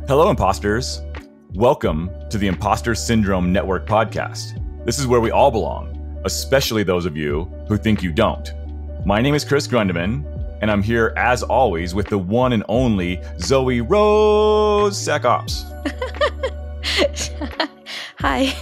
Hello, imposters. Welcome to the Imposter Syndrome Network podcast. This is where we all belong, especially those of you who think you don't. My name is Chris Grundeman, and I'm here, as always, with the one and only Zoe Rose SecOps. Hi.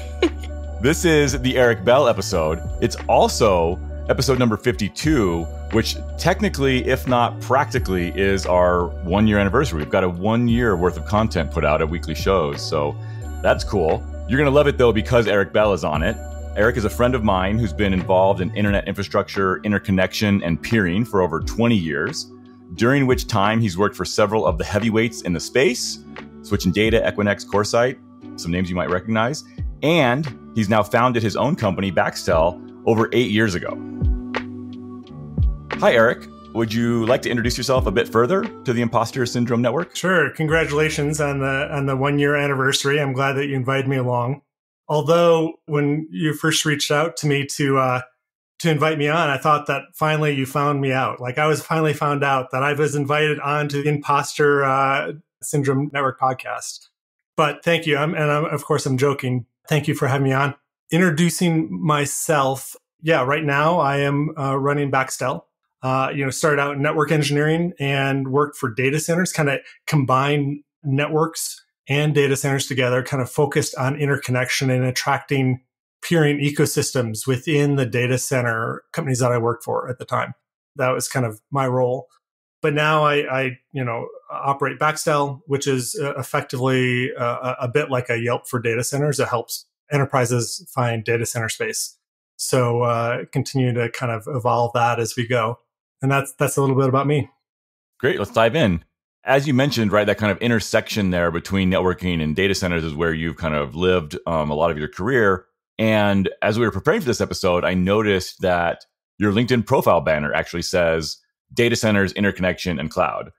This is the Eric Bell episode. It's also episode number 52, which technically, if not practically, is our 1 year anniversary. We've got a 1 year worth of content put out at weekly shows. So that's cool. You're going to love it, though, because Eric Bell is on it. Eric is a friend of mine who's been involved in internet infrastructure, interconnection, and peering for over 20 years, during which time he's worked for several of the heavyweights in the space, Switch and Data, Equinix, CoreSite, some names you might recognize, and he's now founded his own company, Baxtel, over 8 years ago. Hi, Eric. Would you like to introduce yourself a bit further to the Imposter Syndrome Network? Sure. Congratulations on the 1 year anniversary. I'm glad that you invited me along. Although when you first reached out to me to invite me on, I thought that finally you found me out. Like I was finally found out that I was invited on to the Imposter Syndrome Network podcast. But thank you. Of course, I'm joking. Thank you for having me on. Introducing myself. Yeah, right now I am running Baxtel. Started out in network engineering and worked for data centers, kind of combined networks and data centers together, kind of focused on interconnection and attracting peering ecosystems within the data center companies that I worked for at the time. That was kind of my role. But now I operate Baxtel, which is effectively a bit like a Yelp for data centers. It helps enterprises find data center space. So continue to kind of evolve that as we go. And that's a little bit about me. Great. Let's dive in. As you mentioned, right, that kind of intersection there between networking and data centers is where you've kind of lived a lot of your career. And as we were preparing for this episode, I noticed that your LinkedIn profile banner actually says data centers, interconnection, and cloud.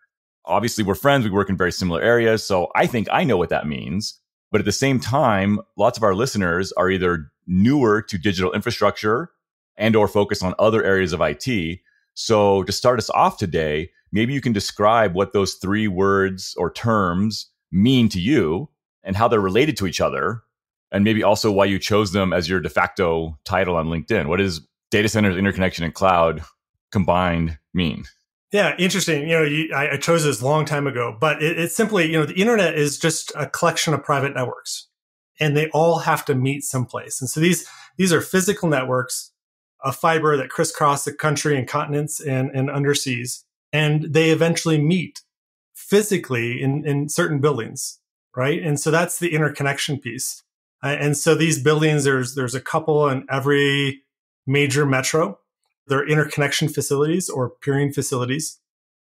Obviously, we're friends. We work in very similar areas. So I think I know what that means. But at the same time, lots of our listeners are either newer to digital infrastructure and or focus on other areas of IT. So to start us off today, maybe you can describe what those three words or terms mean to you and how they're related to each other, and maybe also why you chose them as your de facto title on LinkedIn. What does data centers, interconnection, and cloud combined mean? Yeah, interesting. I chose this a long time ago, but it's simply, the internet is just a collection of private networks, and they all have to meet someplace. And so these are physical networks, a fiber that crisscross the country and continents and underseas, and they eventually meet physically in certain buildings, right? And so that's the interconnection piece. And so these buildings, there's a couple in every major metro. They're interconnection facilities or peering facilities.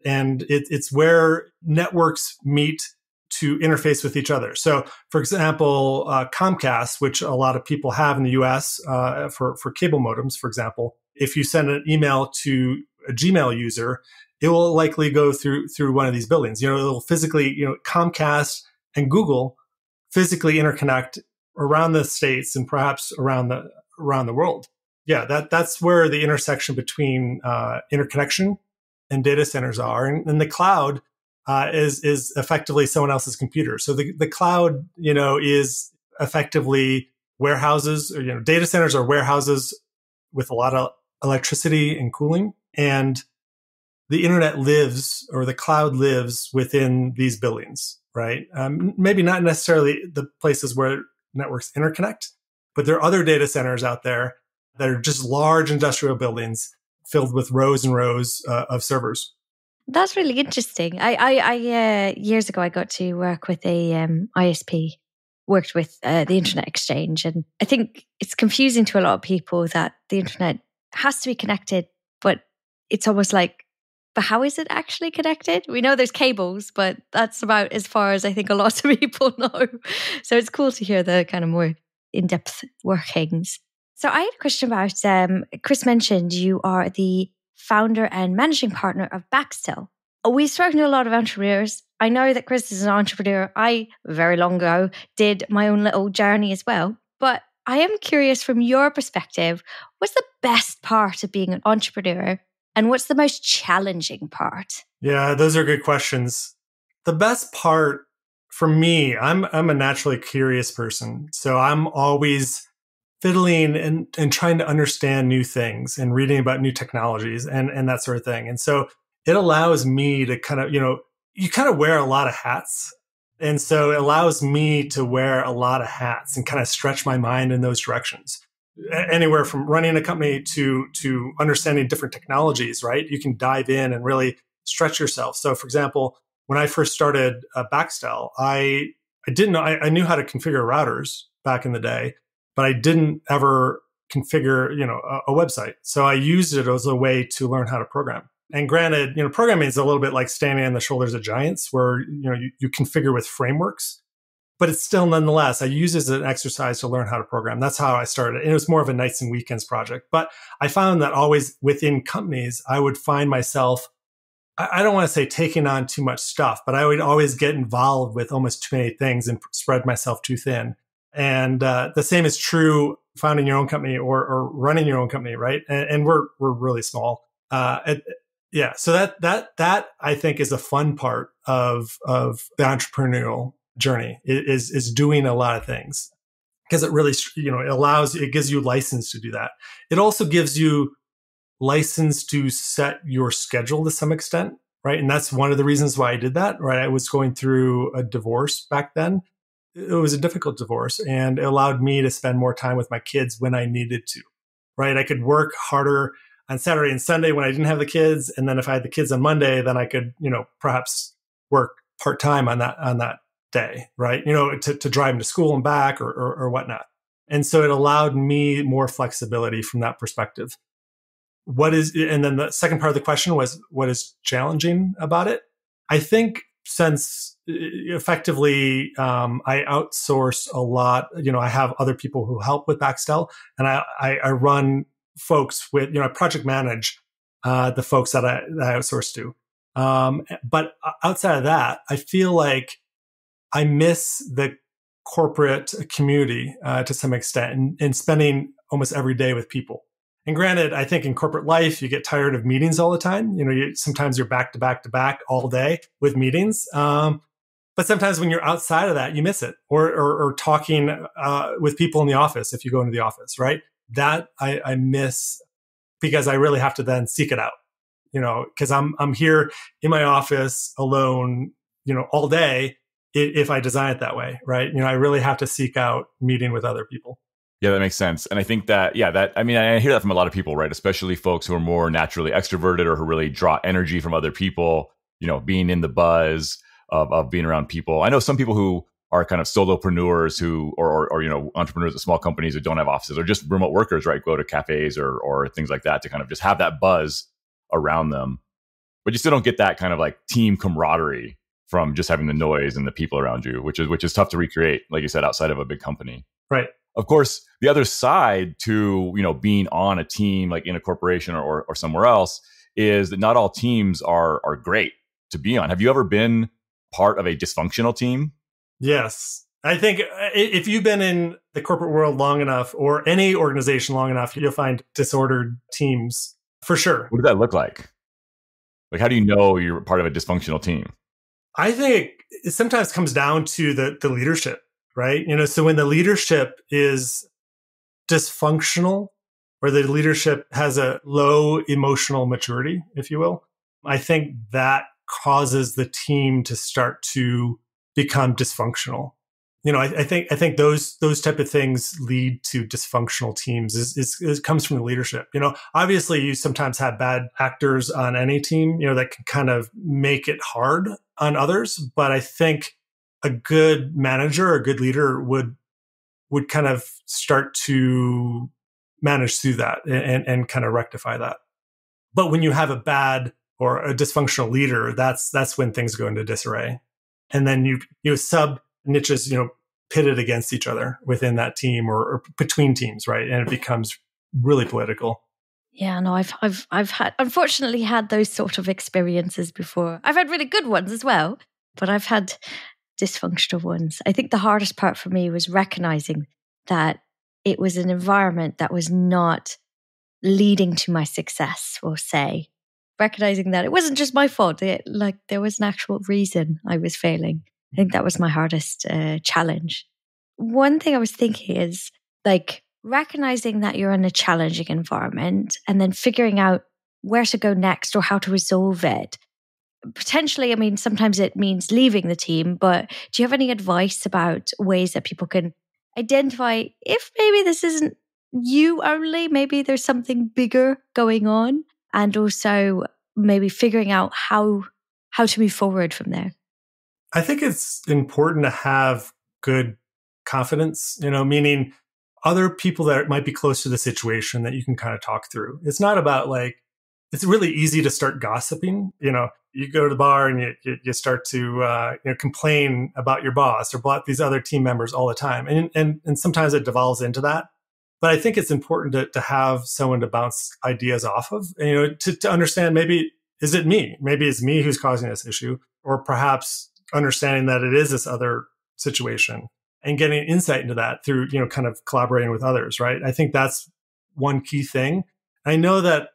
And it's where networks meet to interface with each other. So, for example, Comcast, which a lot of people have in the US for cable modems, for example, if you send an email to a Gmail user, it will likely go through one of these buildings. It'll physically, Comcast and Google physically interconnect around the states and perhaps around the world. Yeah, that's where the intersection between interconnection and data centers are, and the cloud is effectively someone else's computer. So the cloud, is effectively warehouses. Or, data centers are warehouses with a lot of electricity and cooling, and the internet lives, or the cloud lives within these buildings, right? Maybe not necessarily the places where networks interconnect, but there are other data centers out there that are just large industrial buildings filled with rows and rows of servers. That's really interesting. I years ago, I got to work with a ISP, worked with the Internet Exchange. And I think it's confusing to a lot of people that the internet has to be connected, but it's almost like, but how is it actually connected? We know there's cables, but that's about as far as I think a lot of people know. So it's cool to hear the kind of more in-depth workings. So I had a question about, Chris mentioned you are the founder and managing partner of Baxtel. We've spoken to a lot of entrepreneurs. I know that Chris is an entrepreneur. I, very long ago, did my own little journey as well. But I am curious from your perspective, what's the best part of being an entrepreneur and what's the most challenging part? Yeah, those are good questions. The best part for me, I'm a naturally curious person. So I'm always fiddling and trying to understand new things and reading about new technologies and that sort of thing. And so it allows me to kind of, you kind of wear a lot of hats. And so it allows me to wear a lot of hats and kind of stretch my mind in those directions. Anywhere from running a company to understanding different technologies, right? You can dive in and really stretch yourself. So for example, when I first started Baxtel, I didn't know, I knew how to configure routers back in the day, but I didn't ever configure, a website. So I used it as a way to learn how to program. And granted, programming is a little bit like standing on the shoulders of giants where, you configure with frameworks, but it's still nonetheless, I use it as an exercise to learn how to program. That's how I started. And it was more of a nights and weekends project. But I found that always within companies, I would find myself, I don't want to say taking on too much stuff, but I would always get involved with almost too many things and spread myself too thin. And the same is true founding your own company or running your own company, right? And we're really small. Yeah, so that I think is a fun part of the entrepreneurial journey is doing a lot of things because it really it gives you license to do that. It also gives you license to set your schedule to some extent, right? And that's one of the reasons why I did that, right? I was going through a divorce back then. It was a difficult divorce and it allowed me to spend more time with my kids when I needed to, right? I could work harder on Saturday and Sunday when I didn't have the kids. And then if I had the kids on Monday, then I could, perhaps work part-time on that day, right? To drive them to school and back or whatnot. And so it allowed me more flexibility from that perspective. And then the second part of the question was, what is challenging about it? I think since effectively, I outsource a lot, I have other people who help with Baxtel and I run folks with, I project manage, the folks that I outsource to. But outside of that, I feel like I miss the corporate community, to some extent and spending almost every day with people. And granted, I think in corporate life, you get tired of meetings all the time. Sometimes you're back to back to back all day with meetings. But sometimes when you're outside of that, you miss it or talking, with people in the office, if you go into the office, right? That I miss because I really have to then seek it out, because I'm here in my office alone, all day if I design it that way, right? I really have to seek out meeting with other people. Yeah, that makes sense. And I think that, I hear that from a lot of people, right? Especially folks who are more naturally extroverted or who really draw energy from other people, being in the buzz of being around people. I know some people who are kind of solopreneurs who, or entrepreneurs at small companies who don't have offices or just remote workers, right? Go to cafes or things like that to kind of just have that buzz around them. But you still don't get that kind of like team camaraderie from just having the noise and the people around you, which is tough to recreate, like you said, outside of a big company. Right. Of course, the other side to, being on a team, like in a corporation or somewhere else, is that not all teams are great to be on. Have you ever been part of a dysfunctional team? Yes. I think if you've been in the corporate world long enough or any organization long enough, you'll find disordered teams for sure. What does that look like? Like, how do you know you're part of a dysfunctional team? I think it sometimes comes down to the leadership, right? So when the leadership is dysfunctional or the leadership has a low emotional maturity, if you will, I think that causes the team to start to become dysfunctional. I think those type of things lead to dysfunctional teams. It comes from the leadership. Obviously you sometimes have bad actors on any team, that can kind of make it hard on others. But I think a good manager, a good leader would kind of start to manage through that and kind of rectify that. But when you have a bad or a dysfunctional leader, that's when things go into disarray. And then you sub niches, pitted against each other within that team or between teams, right? And it becomes really political. Yeah, no, I've had, unfortunately had those sort of experiences before. I've had really good ones as well, but I've had dysfunctional ones. I think the hardest part for me was recognizing that it was an environment that was not leading to my success, we'll say. Recognizing that it wasn't just my fault. There was an actual reason I was failing. I think that was my hardest challenge. One thing I was thinking is like recognizing that you're in a challenging environment and then figuring out where to go next or how to resolve it. Potentially, I mean, sometimes it means leaving the team, but do you have any advice about ways that people can identify if maybe this isn't you only, maybe there's something bigger going on, and also maybe figuring out how to move forward from there? I think it's important to have good confidence, meaning other people that might be close to the situation that you can kind of talk through. It's not about like, it's really easy to start gossiping. You go to the bar and you start to complain about your boss or about these other team members all the time. And sometimes it devolves into that. But I think it's important to have someone to bounce ideas off of, and, to understand maybe, is it me? Maybe it's me who's causing this issue, or perhaps understanding that it is this other situation and getting insight into that through, kind of collaborating with others, right? I think that's one key thing. I know that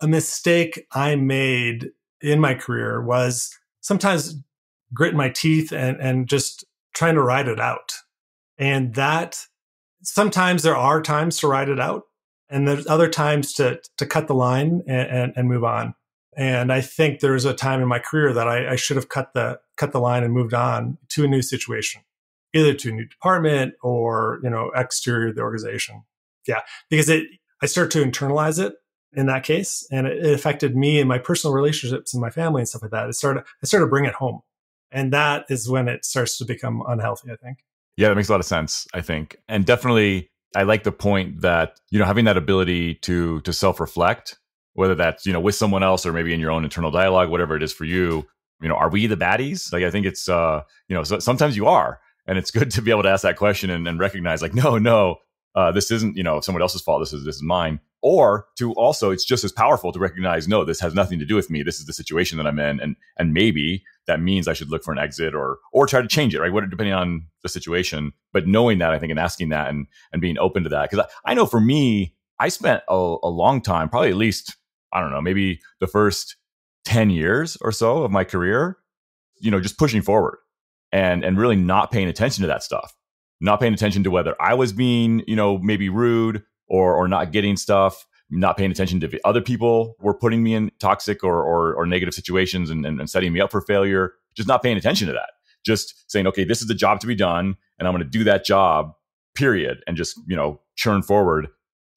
a mistake I made in my career was sometimes gritting my teeth and just trying to ride it out. And that sometimes there are times to ride it out, and there's other times to cut the line and move on. And I think there was a time in my career that I should have cut the line and moved on to a new situation, either to a new department or, exterior of the organization. Yeah, because I started to internalize it in that case, and it affected me and my personal relationships and my family and stuff like that. I started to bring it home, and that is when it starts to become unhealthy, I think. Yeah, that makes a lot of sense, I think. And definitely, I like the point that, having that ability to self-reflect, whether that's, with someone else or maybe in your own internal dialogue, whatever it is for you, are we the baddies? Like, I think it's, so sometimes you are. And it's good to be able to ask that question and recognize like, no, this isn't, someone else's fault. This is mine. Or to also, it's just as powerful to recognize, no, this has nothing to do with me. This is the situation that I'm in. And maybe that means I should look for an exit or try to change it, right? Depending on the situation. But knowing that, I think, and asking that and being open to that. Because I know for me, I spent a long time, probably at least, I don't know, maybe the first 10 years or so of my career, just pushing forward and really not paying attention to that stuff. Not paying attention to whether I was being, maybe rude or not getting stuff, not paying attention to other people were putting me in toxic or negative situations and setting me up for failure. Just not paying attention to that. Just saying, okay, this is the job to be done, and I'm going to do that job, period, and just, churn forward.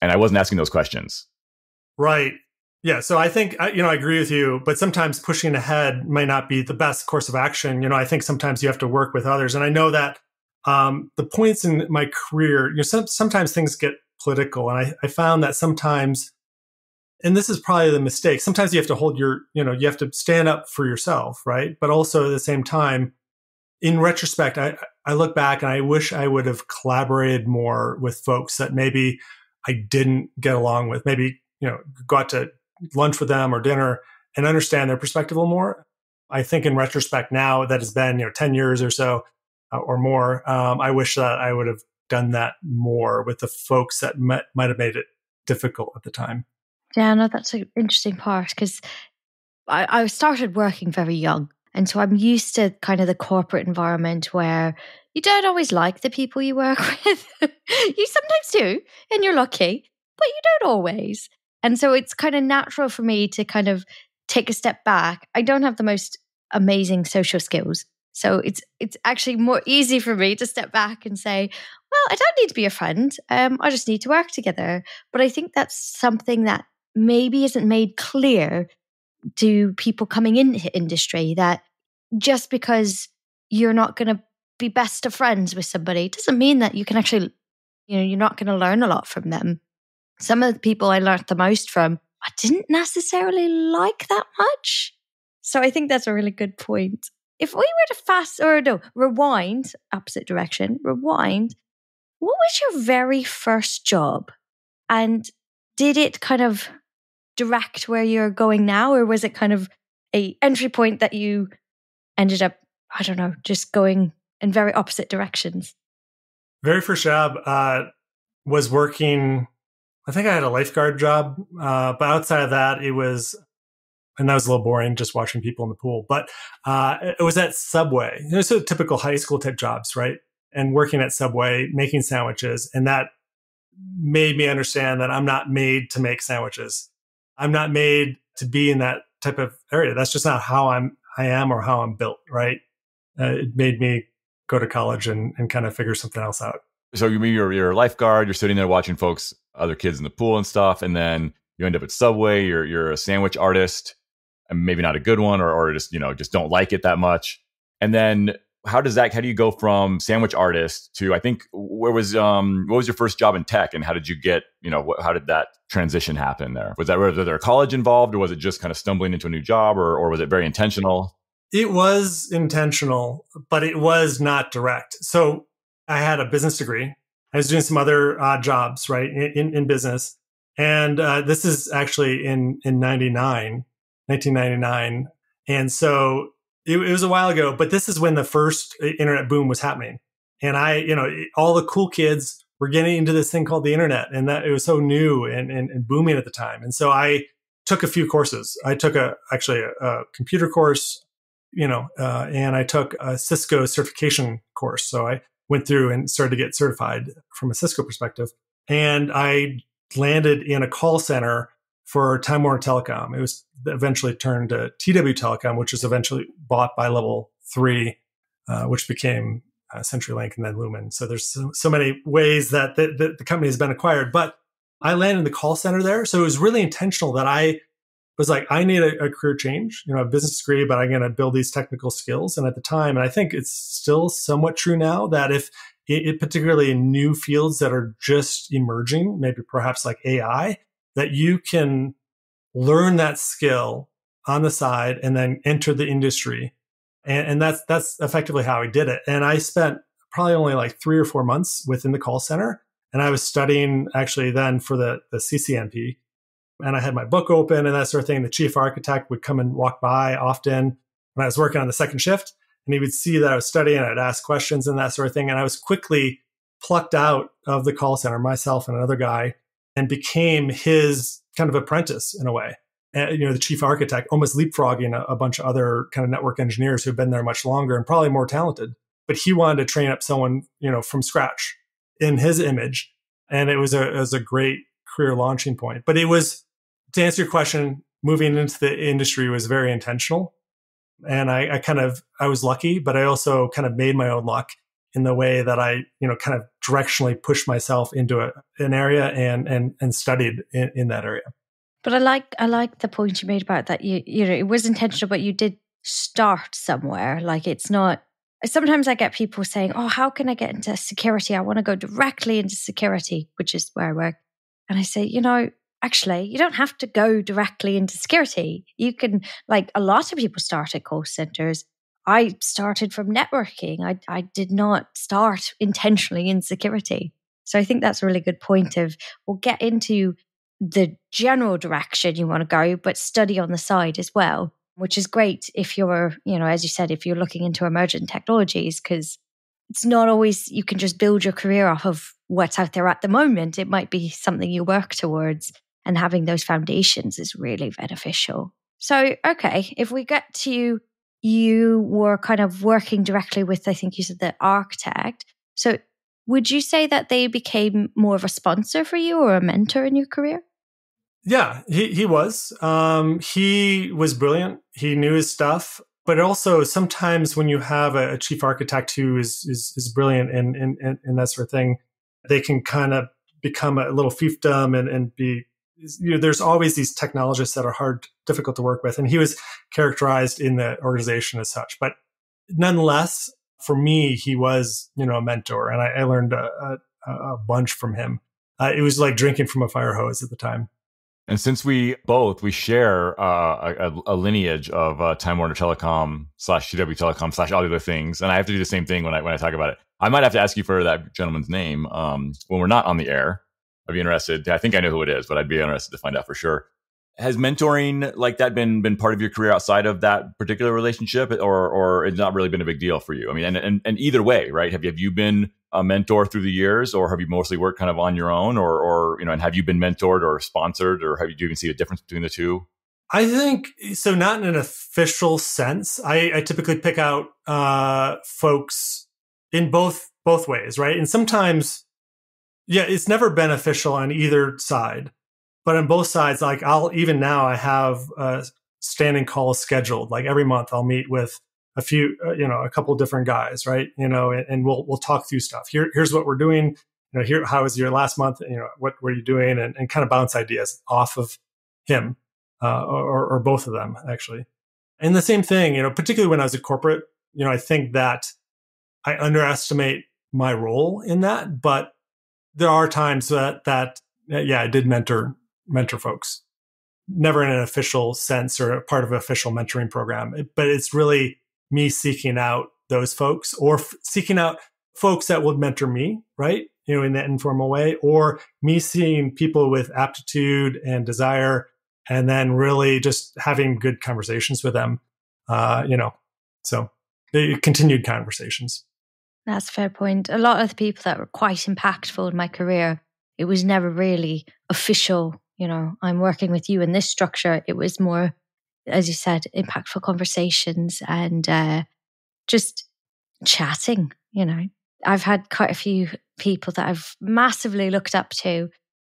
And I wasn't asking those questions. Right. Yeah. So I think, I agree with you, but sometimes pushing ahead may not be the best course of action. I think sometimes you have to work with others. And I know that the points in my career, sometimes things get political. And I found that sometimes, and this is probably the mistake, sometimes you have to hold you have to stand up for yourself, right? But also at the same time, in retrospect, I look back and I wish I would have collaborated more with folks that maybe I didn't get along with, maybe, go out to lunch with them or dinner and understand their perspective a little more. I think in retrospect now that has been, 10 years or so or more, I wish that I would have done that more with the folks that might have made it difficult at the time. Yeah, no, that's an interesting part because I started working very young. And so I'm used to kind of the corporate environment where you don't always like the people you work with. You sometimes do, and you're lucky, but you don't always. And so it's kind of natural for me to kind of take a step back. I don't have the most amazing social skills. So it's actually more easy for me to step back and say, well, I don't need to be a friend. I just need to work together. But I think that's something that maybe isn't made clear to people coming into industry, that just because you're not going to be best of friends with somebody doesn't mean that you can actually, you're not going to learn a lot from them. Some of the people I learned the most from, I didn't necessarily like that much. So I think that's a really good point. If we were to rewind, opposite direction, rewind, what was your very first job? And did it kind of direct where you're going now? Or was it kind of a entry point that you ended up, I don't know, just going in very opposite directions? Very first job was working, I think I had a lifeguard job. But outside of that, it was And that was a little boring, just watching people in the pool. But it was at Subway. So typical high school type jobs, right? And working at Subway, making sandwiches. And that made me understand that I'm not made to make sandwiches. I'm not made to be in that type of area. That's just not how I am or how I'm built, right? It made me go to college and kind of figure something else out. So you're a lifeguard, you're sitting there watching other kids in the pool and stuff, and then you end up at Subway, you're a sandwich artist, and maybe not a good one, or just, just don't like it that much. And then how do you go from sandwich artist to, I think, what was your first job in tech, and how did you get, how did that transition happen there? Was there a college involved, or was it just kind of stumbling into a new job, or was it very intentional? It was intentional, but it was not direct. So I had a business degree. I was doing some other jobs, right, in business. And this is actually in 1999. And so it was a while ago, but this is when the first internet boom was happening. And all the cool kids were getting into this thing called the internet, and that it was so new and booming at the time. And so I took a few courses. I took actually a computer course, and I took a Cisco certification course. So I went through and started to get certified from a Cisco perspective. And I landed in a call center for Time Warner Telecom. It was eventually turned to TW Telecom, which was eventually bought by Level 3, which became CenturyLink and then Lumen. So there's so many ways that the company has been acquired. But I landed in the call center there. So it was really intentional that I was like, I need a career change, a business degree, but I'm going to build these technical skills. And at the time, and I think it's still somewhat true now, that if it particularly in new fields that are just emerging, maybe perhaps like AI, that you can learn that skill on the side and then enter the industry. And that's effectively how I did it. And I spent probably only like 3 or 4 months within the call center. And I was studying actually then for the CCNP. And I had my book open and that sort of thing. The chief architect would come and walk by often when I was working on the second shift. And he would see that I was studying, I'd ask questions and that sort of thing. And I was quickly plucked out of the call center, myself and another guy, and became his kind of apprentice in a way. And, the chief architect, almost leapfrogging a bunch of other kind of network engineers who've been there much longer and probably more talented. But he wanted to train up someone, from scratch in his image. And it was a great career launching point. But it was, to answer your question, moving into the industry was very intentional. And I was lucky, but I also kind of made my own luck in the way that I, kind of directionally pushed myself into an area and studied in that area. But I like the point you made about that. It was intentional, but you did start somewhere. Like, it's not. Sometimes I get people saying, "Oh, how can I get into security? I want to go directly into security," which is where I work. And I say, actually, you don't have to go directly into security. You can, like, a lot of people start at call centers. I started from networking. I did not start intentionally in security. So I think that's a really good point of, we'll get into the general direction you want to go, but study on the side as well, which is great if you're, as you said, if you're looking into emergent technologies, because it's not always you can just build your career off of what's out there at the moment. It might be something you work towards, and having those foundations is really beneficial. So, okay, if we get to, you were kind of working directly with, I think you said, the architect. So would you say that they became more of a sponsor for you or a mentor in your career? Yeah, he was. He was brilliant. He knew his stuff. But also sometimes when you have a chief architect who is brilliant and that sort of thing, they can kind of become a little fiefdom and be, there's always these technologists that are difficult to work with. And he was characterized in the organization as such. But nonetheless, for me, he was, a mentor. And I learned a bunch from him. It was like drinking from a fire hose at the time. And since we share a lineage of Time Warner Telecom / TW Telecom / all the other things, and I have to do the same thing when I talk about it. I might have to ask you for that gentleman's name when we're not on the air. I'd be interested. I think I know who it is, but I'd be interested to find out for sure. Has mentoring like that been part of your career outside of that particular relationship, or it's not really been a big deal for you? I mean, and either way, right? Have you been a mentor through the years, or have you mostly worked kind of on your own, or and have you been mentored or sponsored, or do you even see a difference between the two? I think so. Not in an official sense. I typically pick out folks in both ways, right? And sometimes, yeah, it's never beneficial on either side, but on both sides, like even now I have standing calls scheduled. Like every month, I'll meet with a few, a couple different guys, right? And we'll talk through stuff. Here's what we're doing. How was your last month? What were you doing? And kind of bounce ideas off of him. Or both of them, actually. And the same thing, particularly when I was at corporate, I think that I underestimate my role in that. But there are times that I did mentor folks. Never in an official sense or a part of an official mentoring program. But it's really me seeking out those folks or seeking out folks that would mentor me, right? In that informal way, or me seeing people with aptitude and desire and then really just having good conversations with them, so the continued conversations. That's a fair point. A lot of the people that were quite impactful in my career, it was never really official, I'm working with you in this structure. It was more, as you said, impactful conversations and just chatting, I've had quite a few people that I've massively looked up to,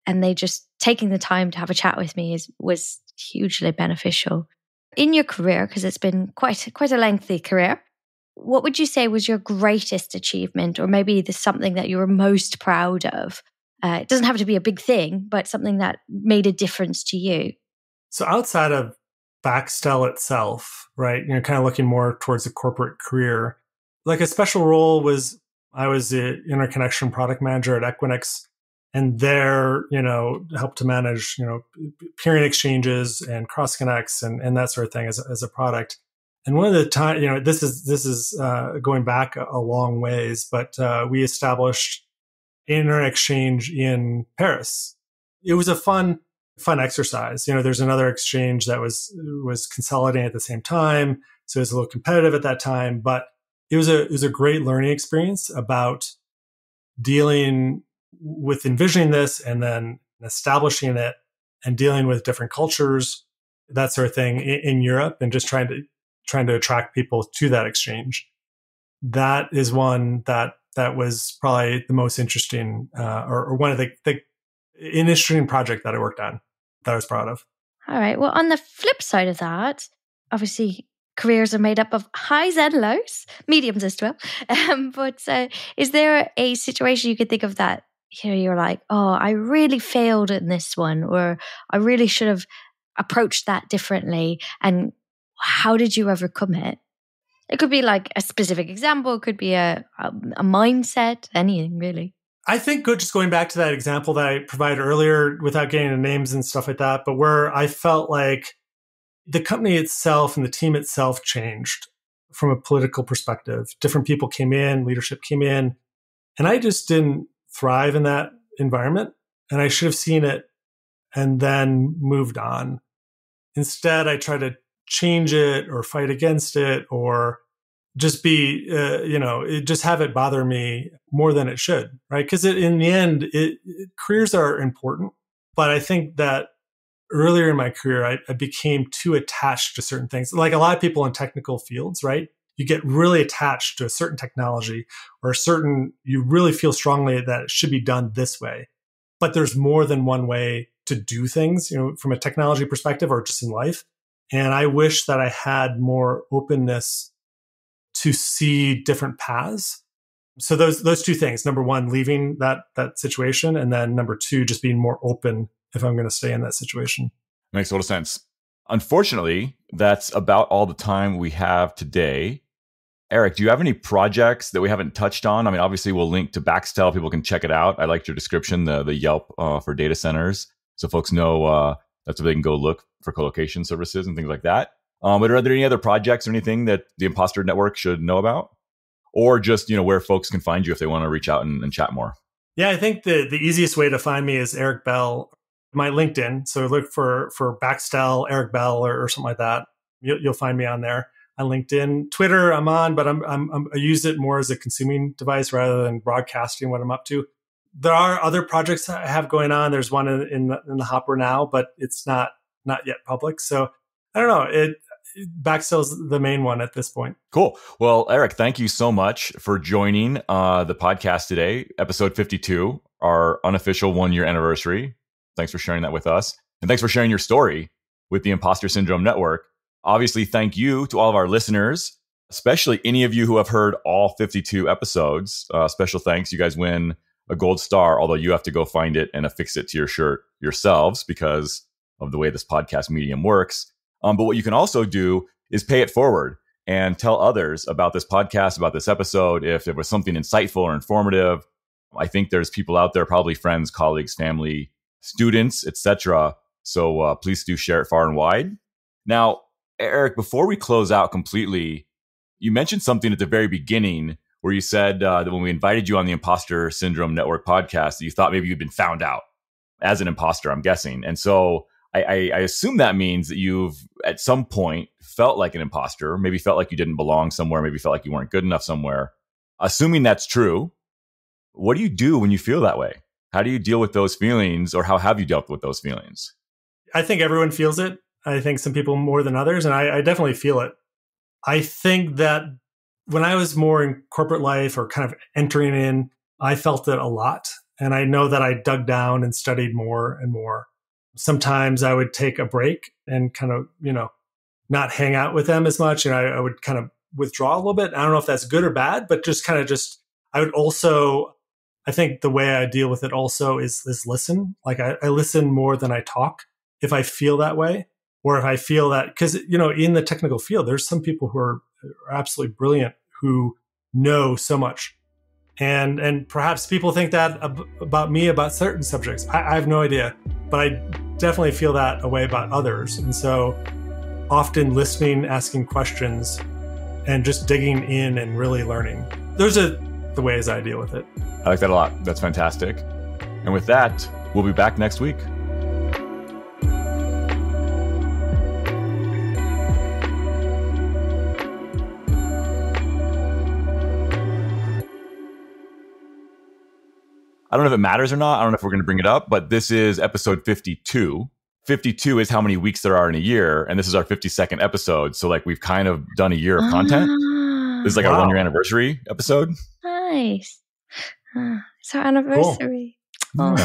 and they just taking the time to have a chat with me was hugely beneficial. In your career, because it's been quite a lengthy career, what would you say was your greatest achievement, or maybe something that you were most proud of? It doesn't have to be a big thing, but something that made a difference to you. So outside of Baxtel itself, right, kind of looking more towards a corporate career, like a special role was I was the interconnection product manager at Equinix. And there, help to manage, peering exchanges and cross connects and that sort of thing as a product. And one of the time, this is going back a long ways, but we established Internet Exchange in Paris. It was a fun exercise. There's another exchange that was consolidating at the same time, so it was a little competitive at that time. But it was a great learning experience about dealing with envisioning this and then establishing it and dealing with different cultures, that sort of thing in Europe, and just trying to attract people to that exchange. That is one that was probably the most interesting, or one of the interesting project that I worked on that I was proud of. All right. Well, on the flip side of that, obviously careers are made up of highs and lows, mediums as well. But is there a situation you could think of that you're like, oh, I really failed in this one, or I really should have approached that differently, and how did you overcome it? It could be like a specific example, it could be a mindset, anything really. I think just going back to that example that I provided earlier without getting into names and stuff like that, but where I felt like the company itself and the team itself changed from a political perspective. Different people came in, leadership came in, and I just didn't thrive in that environment, and I should have seen it and then moved on. Instead, I tried to change it or fight against it or just be, just have it bother me more than it should, right? Because in the end, careers are important, but I think that earlier in my career, I became too attached to certain things. Like a lot of people in technical fields, right? You get really attached to a certain technology or you really feel strongly that it should be done this way. But there's more than one way to do things, from a technology perspective or just in life. And I wish that I had more openness to see different paths. So those two things, number one, leaving that situation. And then number two, just being more open if I'm going to stay in that situation. Makes a lot of sense. Unfortunately, that's about all the time we have today. Eric, do you have any projects that we haven't touched on? I mean, obviously, we'll link to Baxtel. People can check it out. I liked your description, the Yelp for data centers. So folks know that's where they can go look for colocation services and things like that. But are there any other projects or anything that the Imposter Network should know about? Or just, where folks can find you if they want to reach out and chat more? Yeah, I think the easiest way to find me is Eric Bell, my LinkedIn. So look for Baxtel, Eric Bell, or something like that. You'll find me on there. On LinkedIn, Twitter, I'm on, but I use it more as a consuming device rather than broadcasting what I'm up to. There are other projects I have going on. There's one in the hopper now, but it's not yet public. So I don't know. Baxtel's the main one at this point. Cool. Well, Eric, thank you so much for joining the podcast today, episode 52, our unofficial 1-year anniversary. Thanks for sharing that with us. And thanks for sharing your story with the Imposter Syndrome Network. Obviously, thank you to all of our listeners, especially any of you who have heard all 52 episodes. Special thanks. You guys win a gold star, although you have to go find it and affix it to your shirt yourselves because of the way this podcast medium works. But what you can also do is pay it forward and tell others about this podcast, about this episode. If it was something insightful or informative, I think there's people out there, probably friends, colleagues, family, students, etc. So please do share it far and wide. Now, Eric, before we close out completely, you mentioned something at the very beginning where you said that when we invited you on the Imposter Syndrome Network podcast, you thought maybe you'd been found out as an imposter, I'm guessing. And so I assume that means that you've at some point felt like an imposter, maybe felt like you didn't belong somewhere, maybe felt like you weren't good enough somewhere. Assuming that's true, what do you do when you feel that way? How do you deal with those feelings, or how have you dealt with those feelings? I think everyone feels it. I think some people more than others, and I definitely feel it. I think that when I was more in corporate life or kind of entering in, I felt it a lot. And I know that I dug down and studied more and more. Sometimes I would take a break and kind of, not hang out with them as much. And I would kind of withdraw a little bit. I don't know if that's good or bad, but I would also, I think the way I deal with it also is listen. Like I listen more than I talk if I feel that way, or if I feel that, because, in the technical field, there's some people who are absolutely brilliant who know so much. And perhaps people think that about me, about certain subjects. I have no idea, but I definitely feel that way about others. And so often listening, asking questions, and just digging in and really learning. Those are the ways I deal with it. I like that a lot. That's fantastic. And with that, we'll be back next week. I don't know if it matters or not. I don't know if we're going to bring it up, but this is episode 52. 52 is how many weeks there are in a year. And this is our 52nd episode. So we've kind of done a year of content. This is our 1-year anniversary episode. Nice. It's our anniversary. Cool.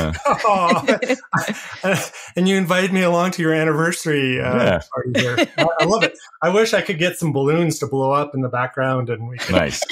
And you invited me along to your anniversary party here. I love it. I wish I could get some balloons to blow up in the background and we could. Nice.